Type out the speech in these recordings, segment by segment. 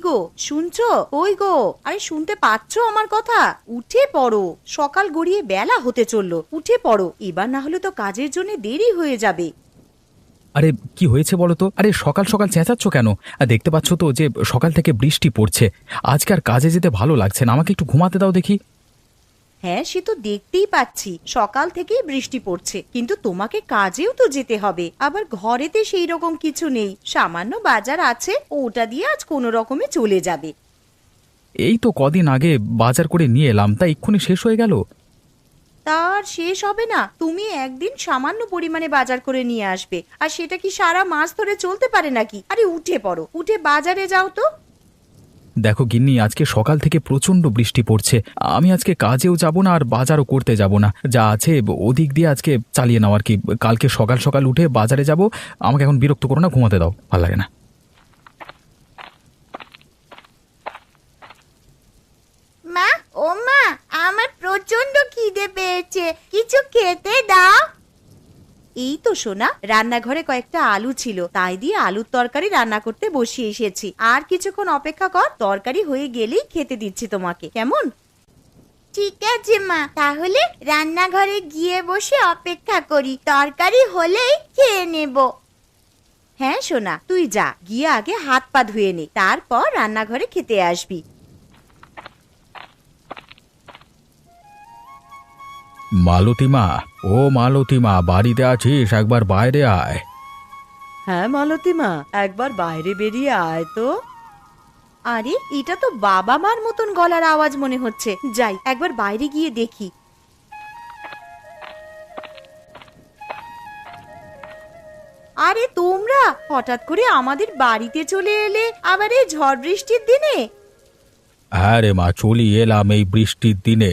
গো, শুনছো? ওই গো, আরে শুনতে পাচ্ছো আমার কথা? উঠে পড়ো, সকাল গড়িয়ে বেলা হতে চললো, উঠে পড়ো, এবার না হলে তো কাজের জন্য দেরি হয়ে যাবে। আরে কি হয়েছে বলো তো? আরে সকাল সকাল চেঁচাচ্ছ কেন? দেখতে পাচ্ছ তো যে সকাল থেকে বৃষ্টি পড়ছে। আজকে আর কাজে যেতে ভালো লাগছে না, আমাকে একটু ঘুমাতে দাও দেখি। হ্যাঁ, সে তো দেখতেই পাচ্ছি, সকাল থেকেই বৃষ্টি পড়ছে, কিন্তু তোমাকে কাজেও তো যেতে হবে। আবার ঘরেতে সেই রকম কিছু নেই, সামান্য বাজার আছে, ওটা দিয়ে আজ কোনো রকমে চলে যাবে। এই তো কদিন আগে বাজার করে নিয়ে এলাম, তা এক্ষুনি শেষ হয়ে গেল। তার শেষ হবে না? তুমি একদিন সামান্য পরিমাণে বাজার করে নিয়ে আসবে, আর সেটা কি সারা মাস ধরে চলতে পারে নাকি? আরে উঠে পড়ো, উঠে বাজারে যাও তো। দেখো গিন্নি, আজকে সকাল থেকে প্রচন্ড বৃষ্টি পড়ছে। আমি আজকে কাজেও যাব না আর বাজারও করতে যাব না, যা আছে ওদিক দিয়ে আজকে চালিয়ে নাও আর কি। কালকে সকাল সকাল উঠে বাজারে যাব। আমাকে এখন বিরক্ত করো না, ঘুমাতে দাও, ভালো লাগে না। মা, ও মা, আমার প্রচন্ড খিদে পেয়েছে, কিছু খেতে দাও। এই তো সোনা, রান্নাঘরে কয়েকটা আলু ছিল, তাই দিয়ে আলুর তরকারি রান্না করতে বসিয়ে এসেছি। আর কিছুক্ষণ অপেক্ষা কর, তরকারি হয়ে গেলেই খেতে দিচ্ছি তোমাকে, কেমন? ঠিক আছে মা, তাহলে রান্নাঘরে গিয়ে বসে অপেক্ষা করি, তরকারি হলেই খেয়ে নেব। হ্যাঁ সোনা, তুই যা, গিয়ে আগে হাত পা ধুয়ে নে, তারপর রান্নাঘরে খেতে আসবি। মালতীমা, ও মালতীমা, বাড়িতে আছিস? একবার বাইরে আয়। হ্যাঁ মালতীমা, একবার বাইরে বেরিয়ে আয় তো। আরে এটা তো বাবা মার মতন গলার আওয়াজ মনে হচ্ছে, যাই একবার বাইরে গিয়ে দেখি। আরে তোমরা হঠাৎ করে আমাদের বাড়িতে চলে এলে, আবার এই ঝড় বৃষ্টির দিনে? হ্যাঁ রে মা, চলি এলাম এই বৃষ্টির দিনে।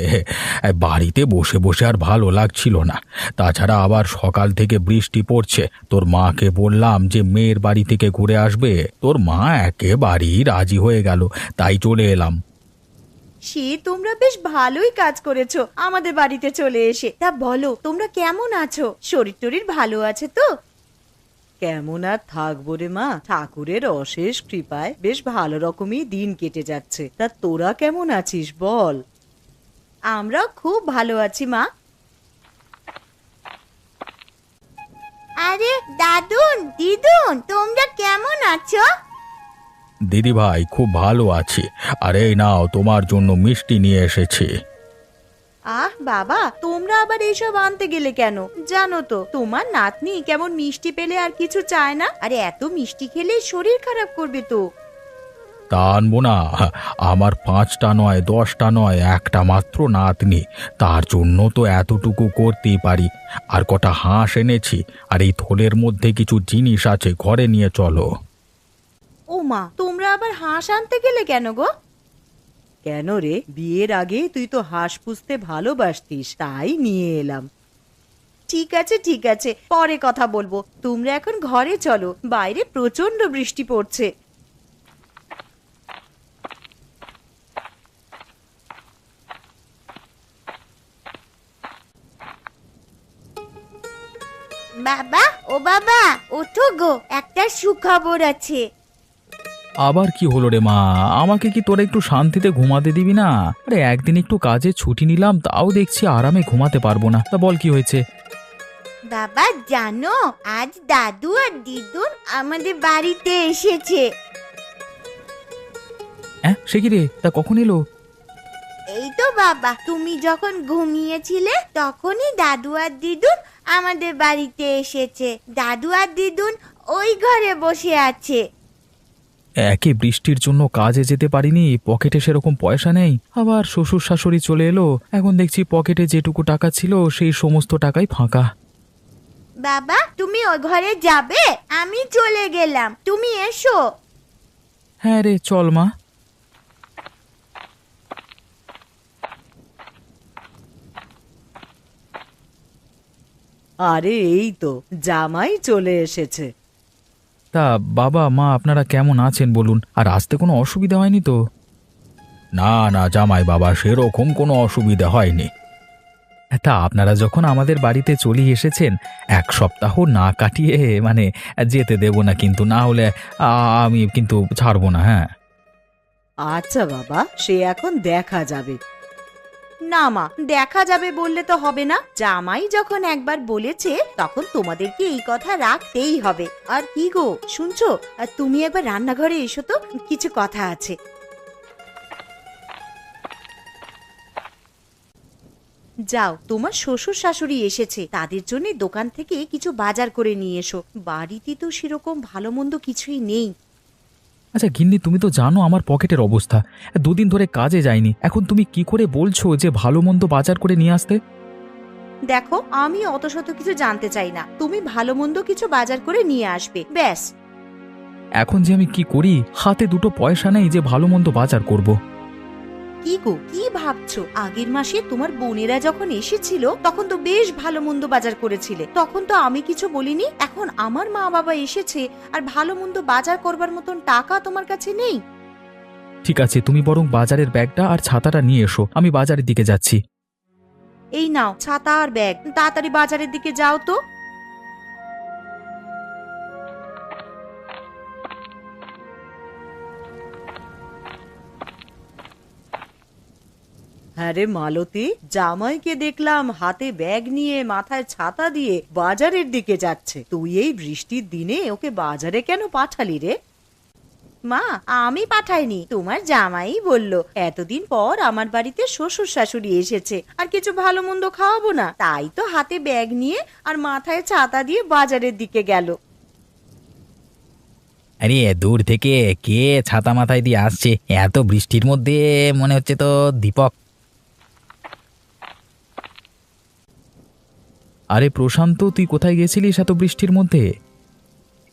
বাড়িতে বসে বসে আর ভালো লাগছিল না, তাছাড়া আবার সকাল থেকে বৃষ্টি পড়ছে। তোর মাকে বললাম যে মেয়ের বাড়ি থেকে ঘুরে আসবে, তোর মা একেবারেই রাজি হয়ে গেল, তাই চলে এলাম। সে তোমরা বেশ ভালোই কাজ করেছো আমাদের বাড়িতে চলে এসে। তা বলো, তোমরা কেমন আছো? শরীর টরীর ভালো আছে তো? কেমন আর থাকবো রে মা, ঠাকুরের অশেষ কৃপায় বেশ ভালো রকমই দিন কেটে যাচ্ছে। তা তোরা কেমন আছিস বল? আমরাও খুব ভালো আছি মা। আরে দাদুন, দিদুন, তোমরা কেমন আছো? দিদি ভাই, খুব ভালো আছি। আর এই নাও, তোমার জন্য মিষ্টি নিয়ে এসেছি। আহ বাবা, তোমরা আবার এইসব আনতে গেলে কেন? জানো তো তোমার নাতনি কেমন মিষ্টি পেলে আর কিছু চায় না, আরে এত মিষ্টি খেলে শরীর খারাপ করবে তো। তা আনবো না? আমার 5টা নয়, 10টা নয়, একটা মাত্র নাতনি, তার জন্য তো এতটুকু করতেই পারি। আর কটা হাঁস এনেছি, আর এই থলের মধ্যে কিছু জিনিস আছে, ঘরে নিয়ে চলো। ও মা, তোমরা আবার হাঁস আনতে গেলে কেন গো? কেন রে, বিয়ের আগে তুই তো হাঁস পুষতে ভালোবাসতিস, তাই নিয়ে এলাম। ঠিক আছে ঠিক আছে, পরে কথা বলবো, তোমরা এখন ঘরে চলো, বাইরে প্রচন্ড বৃষ্টি পড়ছে। বাবা, ও বাবা, ওঠো গো, একটা সুখবর আছে। আবার কি হলো রে মা? আমাকে কি তোরা একটু শান্তিতে ঘুমাতে দিবি না? আরে একদিন একটু কাজে ছুটি নিলাম, তাও দেখছি আরামে ঘুমাতে পারবো না। তা বল কি হয়েছে? বাবা জানো, আজ দাদু আর দিদুন আমাদের বাড়িতে এসেছে। হ্যাঁ, সে কি রে? তা কখন এলো? এই তো বাবা, তুমি যখন ঘুমিয়েছিলে তখনই দাদু আর দিদুন আমাদের বাড়িতে এসেছে। দাদু আর দিদুন ওই ঘরে বসে আছে। একে বৃষ্টির জন্য কাজে যেতে পারিনি, পকেটে সেরকম পয়সা নেই, আবার শ্বশুর শাশুড়ি চলে এলো, এখন দেখছি পকেটে যেটুকু টাকা ছিল সেই সমস্ত টাকাই ফাঁকা। বাবা তুমি ওই ঘরে যাবে? আমি চলে গেলাম, তুমি এসো। হ্যাঁ রে, চল মা। আরে এই তো জামাই চলে এসেছে। তা বাবা মা আপনারা কেমন আছেন বলুন? আর আসতে কোনো অসুবিধা হয়নি তো? না না জামাই বাবা, সেরকম কোনো অসুবিধা হয়নি। তা আপনারা যখন আমাদের বাড়িতে চলে এসেছেন, 1 সপ্তাহ না কাটিয়ে যেতে দেব না, কিন্তু না হলে আমি কিন্তু ছাড়বো না। হ্যাঁ, আচ্ছা বাবা, সে এখন দেখা যাবে। না মা, দেখা যাবে বললে তো হবে না। জামাই যখন একবার বলেছে তখন তোমাদেরকে এই কথা রাখতেই হবে। আর কি গো শুনছো, আর তুমি একবার রান্নাঘরে এসো তো, কিছু কথা আছে। যাও, তোমার শ্বশুর শাশুড়ি এসেছে, তাদের জন্য দোকান থেকে কিছু বাজার করে নিয়ে এসো। বাড়িতে তো সেরকম ভালো মন্দ কিছুই নেই। আচ্ছা গিন্নি, তুমি তো জানো আমার পকেটের অবস্থা। দুদিন ধরে কাজে যাইনি, এখন তুমি কি করে বলছো যে ভালো মন্দ বাজার করে নিয়ে আসতে? দেখো, আমি অত শত কিছু জানতে চাই না, তুমি ভালো মন্দ কিছু বাজার করে নিয়ে আসবে, ব্যাস। এখন যে আমি কি করি, হাতে দুটো পয়সা নেই যে ভালো মন্দ বাজার করব। কি গো, কি ভাবছো? আগের মাসে তোমার বোনেরা যখন এসেছিল তখন তো বেশ ভালো মন্দ বাজার করেছিলে, তখন তো আমি কিছু বলিনি। এখন আমার মা বাবা এসেছে আর ভালো মন্দ বাজার করবার মতন টাকা তোমার কাছে নেই। ঠিক আছে, তুমি বরং বাজারের ব্যাগটা আর ছাতাটা নিয়ে এসো, আমি বাজারের দিকে যাচ্ছি। এই নাও ছাতা আর ব্যাগ, তাড়াতাড়ি বাজারের দিকে যাও তো। আরে মালতী, জামাইকে দেখলাম হাতে ব্যাগ নিয়ে মাথায় ছাতা দিয়ে বাজারের দিকে যাচ্ছে। তুই এই বৃষ্টির দিনে ওকে বাজারে কেন পাঠালি রে? মা, আমি পাঠাইনি, তোমার জামাই বলল এতদিন পর আমার বাড়িতে শ্বশুর শাশুড়ি এসেছে, আর কিছু ভালো মন্দ খাওয়াবো না, তাই তো হাতে ব্যাগ নিয়ে আর মাথায় ছাতা দিয়ে বাজারের দিকে গেল। আরে দূর থেকে কে ছাতা মাথায় দিয়ে আসছে এত বৃষ্টির মধ্যে? মনে হচ্ছে তো দীপক। আরে প্রশান্ত, তুই কোথায় গেছিলিস এত বৃষ্টির মধ্যে?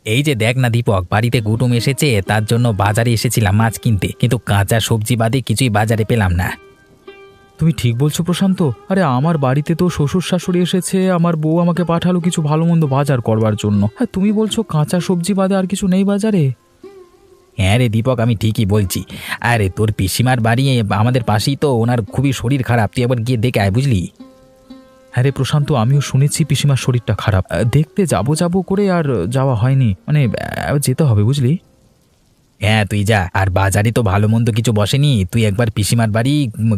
এই যে দেখ না দীপক, বাড়িতে কুটুম এসেছে, তার জন্য বাজারে এসেছিলাম মাছ কিনতে, কিন্তু কাঁচা সবজি বাদে কিছুই বাজারে পেলাম না। তুমি ঠিক বলছো প্রশান্ত। আরে আমার বাড়িতে তো শ্বশুর শাশুড়ি এসেছে, আমার বউ আমাকে পাঠালো কিছু ভালো মন্দ বাজার করবার জন্য। হ্যাঁ, তুমি বলছো কাঁচা সবজি বাদে আর কিছু নেই বাজারে? হ্যাঁ রে দীপক, আমি ঠিকই বলছি। আরে তোর পিসিমার বাড়ি আমাদের পাশেই তো, ওনার খুবই শরীর খারাপ, তুই একবার গিয়ে দেখে আয়, বুঝলি? হ্যাঁ রে প্রশান্ত, আমিও শুনেছি পিসিমার শরীরটা খারাপ। দেখতে যাবো করে আর যাওয়া হয়নি, মানে যেতে হবে বুঝলি। হ্যাঁ তুই যা, আর বাজারে তো ভালো মন্দ কিছু বসেনি, তুই একবার পিসিমার বাড়ি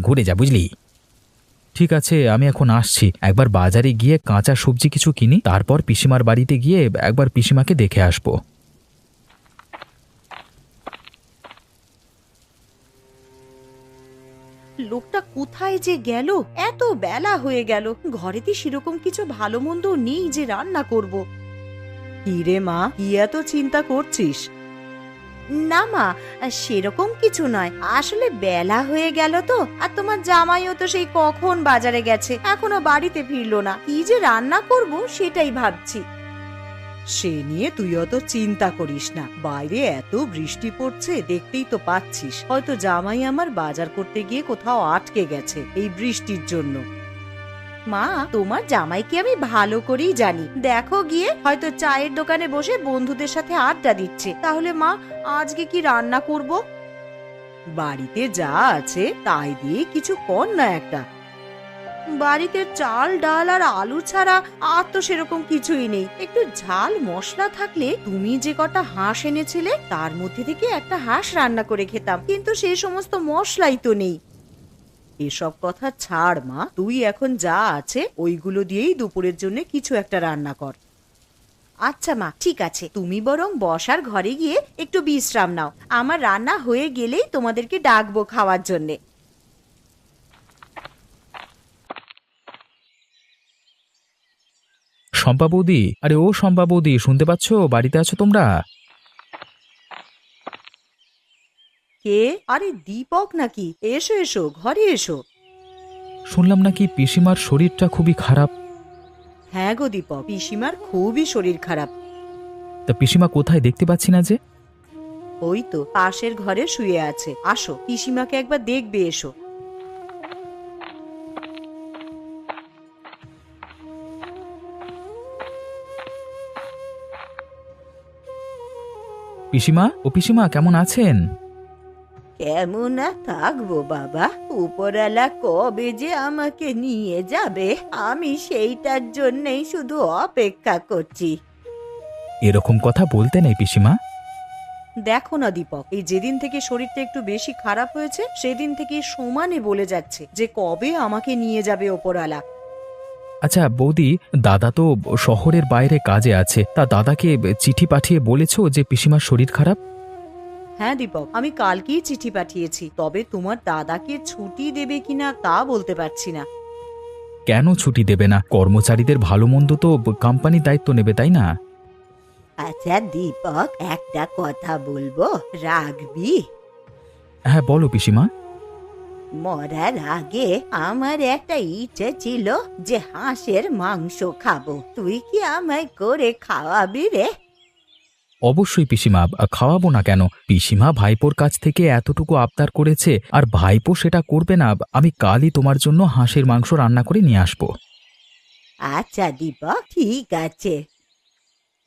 ঘুরে যা, বুঝলি? ঠিক আছে, আমি এখন আসছি। একবার বাজারে গিয়ে কাঁচা সবজি কিছু কিনি, তারপর পিসিমার বাড়িতে গিয়ে একবার পিসিমাকে দেখে আসবো। লোকটা কোথায় যে গেল? এত বেলা হয়ে গেল, ঘরেতে সেরকম কিছু ভালো মন্দ নেই যে রান্না করব। কি রে মা, কি এত চিন্তা করছিস? না মা, সেরকম কিছু নয়, আসলে বেলা হয়ে গেল তো, আর তোমার জামাইও তো সেই কখন বাজারে গেছে, এখনো বাড়িতে ফিরলো না। কি যে রান্না করব সেটাই ভাবছি। সে নিয়ে তুই অত চিন্তা করিস না, বাইরে এত বৃষ্টি পড়ছে দেখতেই তো পাচ্ছিস, হয়তো জামাই আমার বাজার করতে গিয়ে কোথাও আটকে গেছে এই বৃষ্টির জন্য। মা, তোমার জামাইকে আমি ভালো করেই জানি, দেখো গিয়ে হয়তো চায়ের দোকানে বসে বন্ধুদের সাথে আড্ডা দিচ্ছে। তাহলে মা, আজকে কি রান্না করব? বাড়িতে যা আছে তাই দিয়ে কিছু কর না একটা। বাড়িতে চাল ডাল আর আলু ছাড়া আর তো সেরকম কিছুই নেই। একটু ঝাল মশলা থাকলে, তুমি যে কটা হাঁস এনেছিলে তার মধ্যে থেকে একটা হাঁস রান্না করে খেতাম, কিন্তু সেই সমস্ত মশলাই তো নেই। এসব কথা ছাড় মা, তুই এখন যা আছে ওইগুলো দিয়েই দুপুরের জন্য কিছু একটা রান্না কর। আচ্ছা মা, ঠিক আছে, তুমি বরং বসার ঘরে গিয়ে একটু বিশ্রাম নাও, আমার রান্না হয়ে গেলেই তোমাদেরকে ডাকবো খাওয়ার জন্যে। শম্পা বৌদি, আরে ও শম্পা বৌদি, শুনতে পাচ্ছ? বাড়িতে আছো তোমরা? কে? আরে দীপক নাকি? এসো এসো, ঘরে এসো। শুনলাম নাকি পিসিমার শরীরটা খুবই খারাপ। হ্যাঁ গো দীপক, পিসিমার খুবই শরীর খারাপ। তা পিসিমা কোথায়, দেখতে পাচ্ছি না যে? ওই তো পাশের ঘরে শুয়ে আছে, আসো পিসিমাকে একবার দেখবে এসো। পিসিমা, ও পিসিমা, কেমন আছেন? কেমন আর থাকবো বাবা, উপরওয়ালা কবে যে আমাকে নিয়ে যাবে আমি সেইটার জন্যই শুধু অপেক্ষা করছি। এরকম কথা বলতে নেই পিসিমা। দেখো না দীপক, এই যেদিন থেকে শরীরটা একটু বেশি খারাপ হয়েছে সেদিন থেকে সমানে বলে যাচ্ছে যে কবে আমাকে নিয়ে যাবে ওপরওয়ালা। আচ্ছা বৌদি, দাদা তো শহরের বাইরে কাজে আছে, তা দাদাকে চিঠি পাঠিয়ে বলেছো যে পিসিমার শরীর খারাপ? হ্যাঁ দীপক, আমি কালকেই চিঠি পাঠিয়েছি, তবে তোমার দাদাকে ছুটি দেবে কিনা তা বলতে পারছি না। কেন ছুটি দেবে না? কর্মচারীদের ভালো মন্দ তো কোম্পানি দায়িত্ব নেবে, তাই না? আচ্ছা দীপক, একটা কথা বলবো, রাখবি? হ্যাঁ বলো পিসিমা। মরার আগে আমার একটা ইচ্ছে ছিল যে হাঁসের মাংস খাবো, তুই কি আমায় করে খাওয়াবি রে? অবশ্যই পিসিমা, খাওয়াবো না কেন? পিসিমা ভাইপোর কাছ থেকে এতটুকু আবদার করেছে, আর ভাইপো সেটা করবে না? আমি কালই তোমার জন্য হাঁসের মাংস রান্না করে নিয়ে আসবো। আচ্ছা দীপক, ঠিক আছে।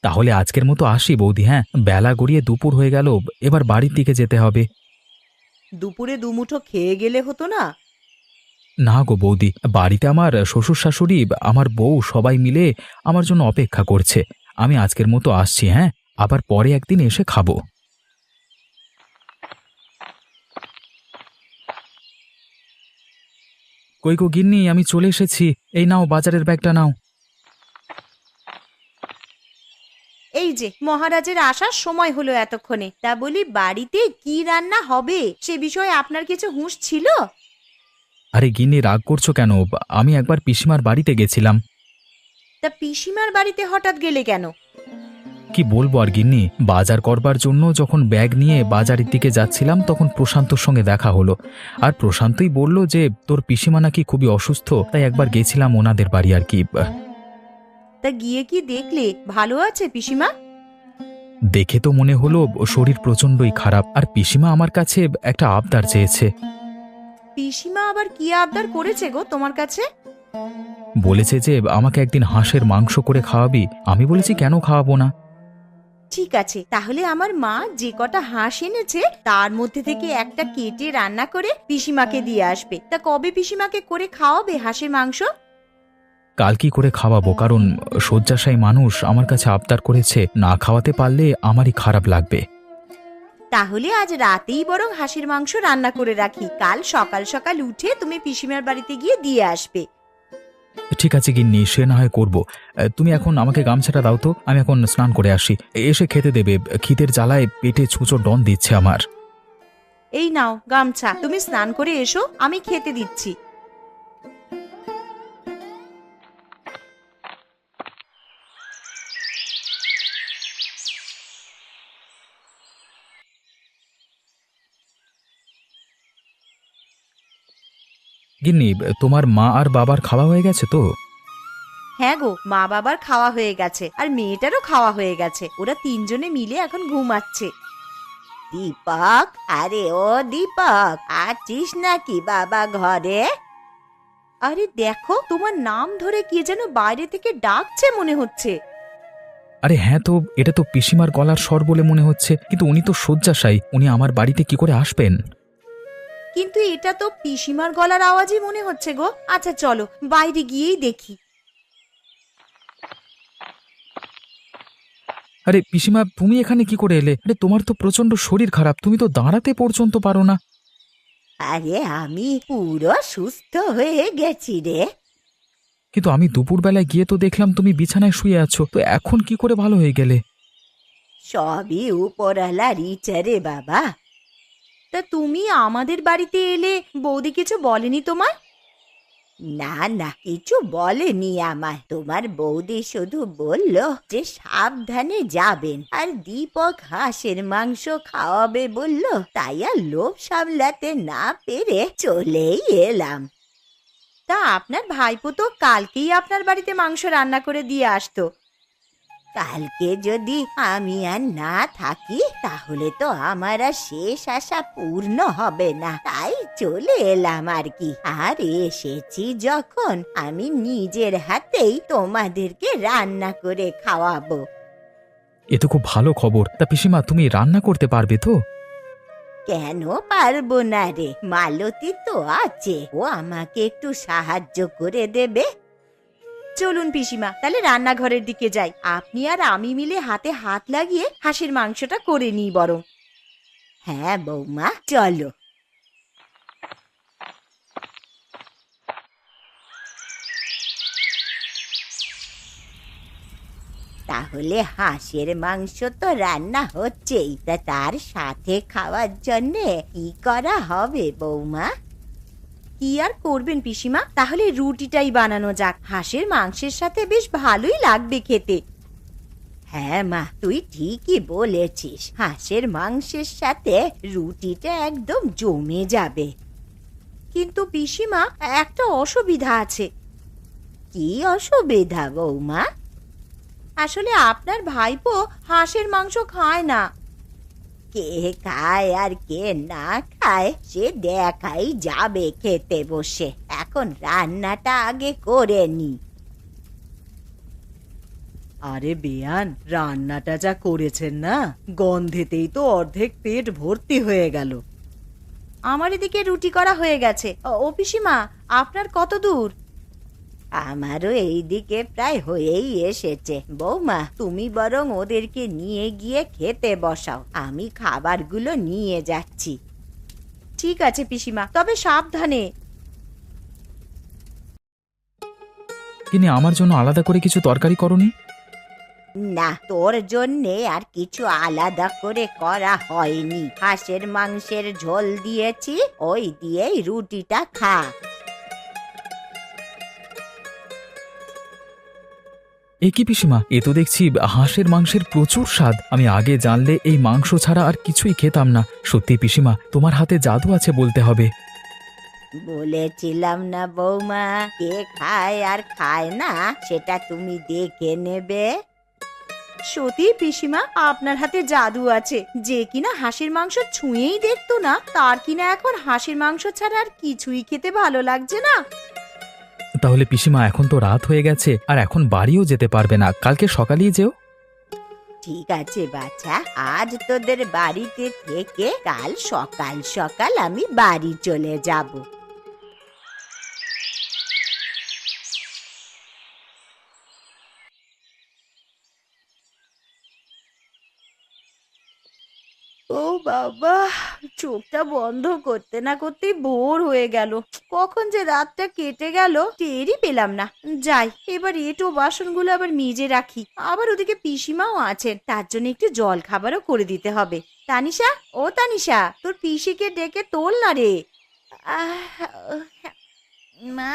তাহলে আজকের মতো আসি বৌদি। হ্যাঁ, বেলা গড়িয়ে দুপুর হয়ে গেল, এবার বাড়ির দিকে যেতে হবে। দুপুরে দুমুঠো খেয়ে গেলে হতো না? না গো বৌদি, বাড়িতে আমার শ্বশুর শাশুড়ি, আমার বউ সবাই মিলে আমার জন্য অপেক্ষা করছে। আমি আজকের মতো আসছি। হ্যাঁ, আবার পরে একদিন এসে খাবো। কই গো গিন্নি, আমি চলে এসেছি। এই নাও বাজারের ব্যাগটা নাও। এই যে মহারাজের আসার সময় হলো এতক্ষণে, তা বলি বাড়িতে কি রান্না হবে সে বিষয়ে আপনার কিছু হুঁশ ছিল? আরে গিন্নি, রাগ করছো কেন? আমি একবার পিসিমার বাড়িতে গেছিলাম। তা পিসিমার বাড়িতে হঠাৎ গেলে কেন? কি বলবো আর গিন্নি, বাজার করবার জন্য যখন ব্যাগ নিয়ে বাজারের দিকে যাচ্ছিলাম তখন প্রশান্তর সঙ্গে দেখা হলো। আর প্রশান্তই বলল যে তোর পিসিমা নাকি খুবই অসুস্থ, তাই একবার গেছিলাম ওনাদের বাড়ি আর কি। তা গিয়ে কি দেখলে ভালো আছে পিসিমা? দেখে তো মনে হলো শরীর প্রচণ্ডই খারাপ, আর পিসিমা আমার কাছে একটা আবদার চেয়েছে। পিসিমা আবার কি আবদার করেছে গো তোমার কাছে? বলেছে যে আমাকে একদিন হাঁসের মাংস করে খাওয়াবি। আমি বলেছি কেন খাওয়াবো না। ঠিক আছে, তাহলে আমার মা যে কটা হাঁস এনেছে তার মধ্যে থেকে একটা কেটে রান্না করে পিসিমাকে দিয়ে আসবে। তা কবে পিসিমাকে করে খাওয়াবে হাঁসের মাংস? কাল কি করে খাওয়াবো, কারণ শয্যাশায়ী মানুষ আমার কাছে আবদার করেছে, না খাওয়াতে পারলে আমারই খারাপ লাগবে। তাহলে আজ রাতেই বরং হাঁসের মাংস রান্না করে রাখি, কাল সকাল সকাল উঠে তুমি পিসিমার বাড়িতে গিয়ে দিয়ে আসবে। ঠিক আছে গিন্নি, সে না হয় করবো। তুমি এখন আমাকে গামছাটা দাও তো, আমি এখন স্নান করে আসি। এসে খেতে দেবে, খিদের জ্বালায় পেটে ছুঁচো ডন দিচ্ছে আমার। এই নাও গামছা, তুমি স্নান করে এসো, আমি খেতে দিচ্ছি। গিন্নি, তোমার মা আর বাবার খাওয়া হয়ে গেছে তো? হ্যাঁ গো, মা বাবার খাওয়া হয়ে গেছে, আর মেয়েটারও খাওয়া হয়ে গেছে। ওরা তিনজনে মিলে এখন ঘুমাচ্ছে। দীপক, আরে ও দীপক, আছিস নাকি বাবা ঘরে? আরে দেখো, তোমার নাম ধরে কে যেন বাইরে থেকে ডাকছে মনে হচ্ছে। আরে হ্যাঁ, তো এটা তো পিসিমার গলার স্বর বলে মনে হচ্ছে, কিন্তু উনি তো শয্যাশায়ী, উনি আমার বাড়িতে কি করে আসবেন? কিন্তু এটা তো পিসিমার গলার আওয়াজই মনে হচ্ছে গো। আচ্ছা চলো বাইরে গিয়েই দেখি। আরে পিসিমা, তুমি এখানে কি করে এলে? আরে তোমার তো প্রচন্ড শরীর খারাপ, তুমি তো দাঁড়াতে পর্যন্ত পারো না। আরে আমি পুরো সুস্থ হয়ে গেছি রে। কিন্তু আমি দুপুরবেলায় গিয়ে তো দেখলাম তুমি বিছানায় শুয়ে আছো, তো এখন কি করে ভালো হয়ে গেলে? সবই উপরওয়ালার ইচ্ছা রে বাবা। তা তুমি আমাদের বাড়িতে এলে বৌদি কিছু বলেনি তোমার? না না, কিছু বলেনি আমায়। তোমার বৌদি শুধু বলল যে সাবধানে যাবেন, আর দীপক হাঁসের মাংস খাওয়াবে বলল, তাই আর লোভ সামলাতে না পেরে চলেই এলাম। তা আপনার ভাইপো তো কালকেই আপনার বাড়িতে মাংস রান্না করে দিয়ে আসতো। কালকে যদি আমি আর না থাকি তাহলে তো আমার আর শেষ আশা পূর্ণ হবে না, তাই চলে এলাম আর কি। আর এসেছি যখন, আমি নিজের হাতেই তোমাদেরকে রান্না করে খাওয়াবো। এ তো খুব ভালো খবর। তা পিসিমা, তুমি রান্না করতে পারবে তো? কেন পারবো না রে, মালতী তো আছে, ও আমাকে একটু সাহায্য করে দেবে। চলুন পিসিমা, তাহলে রান্নাঘরের দিকে যাই। আপনি আর আমি মিলে হাতে হাত লাগিয়ে হাঁসের মাংসটা করে নিই বরং। হ্যাঁ বৌমা, চলো। তাহলে হাঁসের মাংস তো রান্না হচ্ছেই, তা তার সাথে খাওয়ার জন্যে কি করা হবে বৌমা? কি আর করবেন পিসিমা, তাহলে রুটিটাই বানানো যাক। হাঁসের মাংসের সাথে বেশ ভালোই লাগবে খেতে। হ্যাঁ মা, তুই ঠিকই বলেছিস, হাঁসের মাংসের সাথে রুটিটা একদম জমে যাবে। কিন্তু পিসিমা, একটা অসুবিধা আছে। কি অসুবিধা বৌমা? আসলে আপনার ভাইপো হাঁসের মাংস খায় না। কে খায় আর কে না খায় সে দেখাই যাবে খেতে বসে। এখন রান্নাটা আগে করে নি। আরে বেয়ান, রান্নাটা যা করেছেন না, গন্ধেতেই তো অর্ধেক পেট ভর্তি হয়ে গেল। আমার এদিকে রুটি করা হয়ে গেছে। ও পিসিমা, আপনার কত দূর? আমারও এইদিকে প্রায় হয়েই এসেছে। বৌমা, তুমি বরং ওদেরকে নিয়ে গিয়ে খেতে বসাও, আমি খাবারগুলো নিয়ে যাচ্ছি। ঠিক আছে পিসিমা, তবে সাবধানে। কিন্তু আমার জন্য আলাদা করে কিছু তরকারি করনি? না, তোর জন্যে আর কিছু আলাদা করে করা হয়নি। হাঁসের মাংসের ঝোল দিয়েছি, ওই দিয়েই রুটিটা খা। এ কি পিসিমা, এ তো দেখছি হাঁসের মাংসের প্রচুর স্বাদ। আমি আগে জানলে এই মাংস ছাড়া আর কিছুই খেতাম না। সত্যি পিসিমা, তোমার হাতে জাদু আছে বলতে হবে। বলেছিলাম না বৌমা, কে খায় আর খায় না সেটা তুমি দেখে নেবে। সত্যি পিসিমা, আপনার হাতে জাদু আছে। যে কিনা হাঁসের মাংস ছুঁয়েই দেখতো না, তার কিনা এখন হাঁসের মাংস ছাড়া আর কিছুই খেতে ভালো লাগছে না। তাহলে পিসিমা, এখন তো রাত হয়ে গেছে, আর এখন বাড়িও যেতে পারবে না, কালকে সকালেই যেও। ঠিক আছে বাছা, আজ তোদের বাড়িতে থেকে কাল সকাল সকাল আমি বাড়ি চলে যাব। ও বাবা, চোখটা বন্ধ করতে না করতেই ভোর হয়ে গেল। কখন যে রাতটা কেটে গেল টেরই পেলাম না। যাই, এবার এঁটো বাসনগুলো আবার মেজে রাখি। আবার ওদিকে পিসিমাও আছেন, তার জন্য একটু জল খাবারও করে দিতে হবে। তানিশা, ও তানিশা, তোর পিসিকে ডেকে তোল না রে। মা,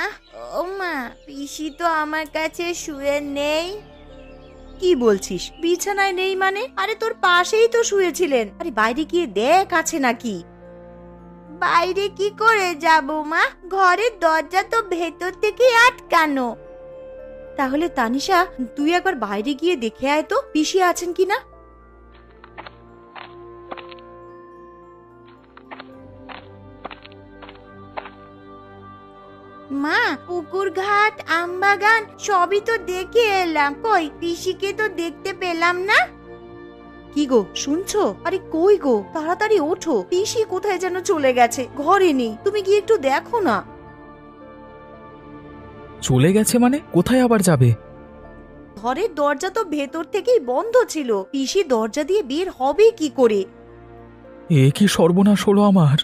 ও মা, পিসি তো আমার কাছে শুয়ে নেই। কি বলছিস? বিছানায় নেই মানে? আরে তোর পাশেই তো শুয়েছিলেন। আরে বাইরে গিয়ে দেখ আছে নাকি। বাইরে কি করে যাব মা, ঘরের দরজা তো ভেতর থেকে আটকানো। তাহলে তানিশা, তুই একবার বাইরে গিয়ে দেখে আয় তো পিসি আছেন কিনা। মা, পুকুর ঘাট আমবাগান সবই তো দেখে এলাম, কই পিসিকে তো দেখতে পেলাম না। কি গো, শুনছো? আরে কই গো, তাড়াতাড়ি ওঠো, পিসি কোথায় যেন চলে গেছে, ঘরে নেই। তুমি গিয়ে একটু দেখো না। চলে গেছে মানে? কোথায় আবার যাবে? ঘরের দরজা তো ভেতর থেকেই বন্ধ ছিল, পিসি দরজা দিয়ে বের হবে কি করে? এ কি সর্বনাশ হলো আমার!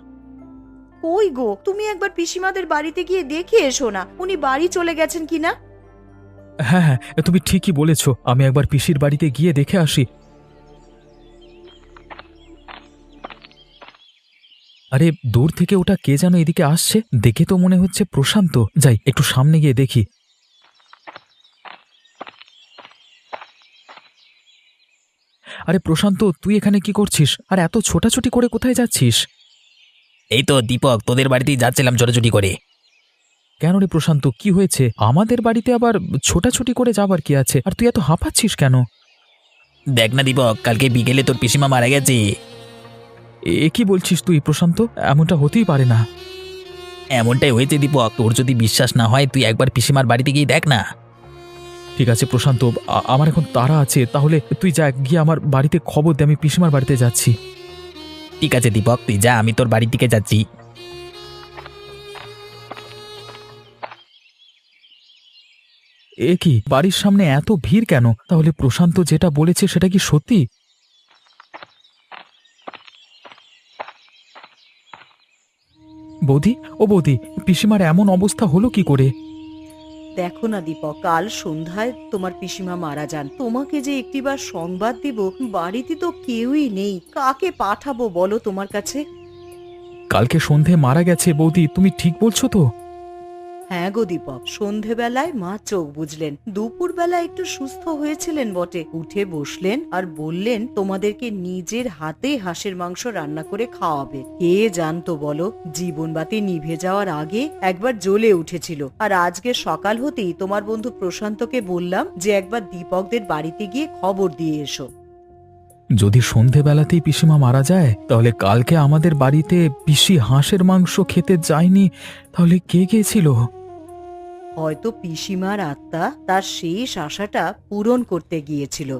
কই গো, তুমি একবার পিসিমাদের বাড়িতে গিয়ে দেখে এসো না, উনি বাড়ি চলে গেছেন কিনা। হ্যাঁ হ্যাঁ, তুমি ঠিকই বলেছ, আমি একবার পিসির বাড়িতে গিয়ে দেখে আসি। আরে দূর থেকে ওটা কে যেন এদিকে আসছে, দেখে তো মনে হচ্ছে প্রশান্ত। যাই, একটু সামনে গিয়ে দেখি। আরে প্রশান্ত, তুই এখানে কি করছিস? আর এত ছোটাছুটি করে কোথায় যাচ্ছিস? এই তো দীপক, তোদের বাড়িতেই যাচ্ছিলাম ছোটাছুটি করে। কেন রে প্রশান্ত, কি হয়েছে? আমাদের বাড়িতে আবার ছোটাছুটি করে যাবার কি আছে? আর তুই এত হাঁপাচ্ছিস কেন? দেখ না দীপক, কালকে বিকেলে তোর পিসিমা মারা গেছে। এ কি বলছিস তুই প্রশান্ত? এমনটা হতেই পারে না। এমনটাই হয়েছে দীপক, তোর যদি বিশ্বাস না হয় তুই একবার পিসিমার বাড়িতে গিয়ে দেখ না। ঠিক আছে প্রশান্ত, আমার এখন তাড়া আছে, তাহলে তুই যা, গিয়ে আমার বাড়িতে খবর দে, আমি পিসিমার বাড়িতে যাচ্ছি। ঠিক আছে দীপক, তুই যা, আমি তোর বাড়ির দিকে যাচ্ছি। এ কি, বাড়ির সামনে এত ভিড় কেন? তাহলে প্রশান্ত যেটা বলেছে সেটা কি সত্যি? বৌদি, ও বৌদি, পিসিমার এমন অবস্থা হলো কি করে? দেখো না দীপক, কাল সন্ধ্যায় তোমার পিসিমা মারা যান। তোমাকে যে একটিবার সংবাদ দিব, বাড়িতে তো কেউই নেই, কাকে পাঠাবো বলো তোমার কাছে? কালকে সন্ধে মারা গেছে বৌদি, তুমি ঠিক বলছো তো? হ্যাঁ গো দীপক, সন্ধেবেলায় মা চোখ বুঝলেন। দুপুরবেলা একটু সুস্থ হয়েছিলেন বটে, উঠে বসলেন আর বললেন তোমাদেরকে নিজের হাতে হাঁসের মাংস রান্না করে খাওয়াবে। কে জানতো বলো, জীবনবাতি নিভে যাওয়ার আগে একবার জ্বলে উঠেছিল। আর আজকে সকাল হতেই তোমার বন্ধু প্রশান্তকে বললাম যে একবার দীপকদের বাড়িতে গিয়ে খবর দিয়ে এসো। যদি সন্ধেবেলাতেই পিসিমা মারা যায়, তাহলে কালকে আমাদের বাড়িতে পিসি হাঁসের মাংস খেতে যায়নি, তাহলে কে গিয়েছিল? হয়তো পিসিমার আত্মা তার শেষ আশাটা পূরণ করতে গিয়েছিল।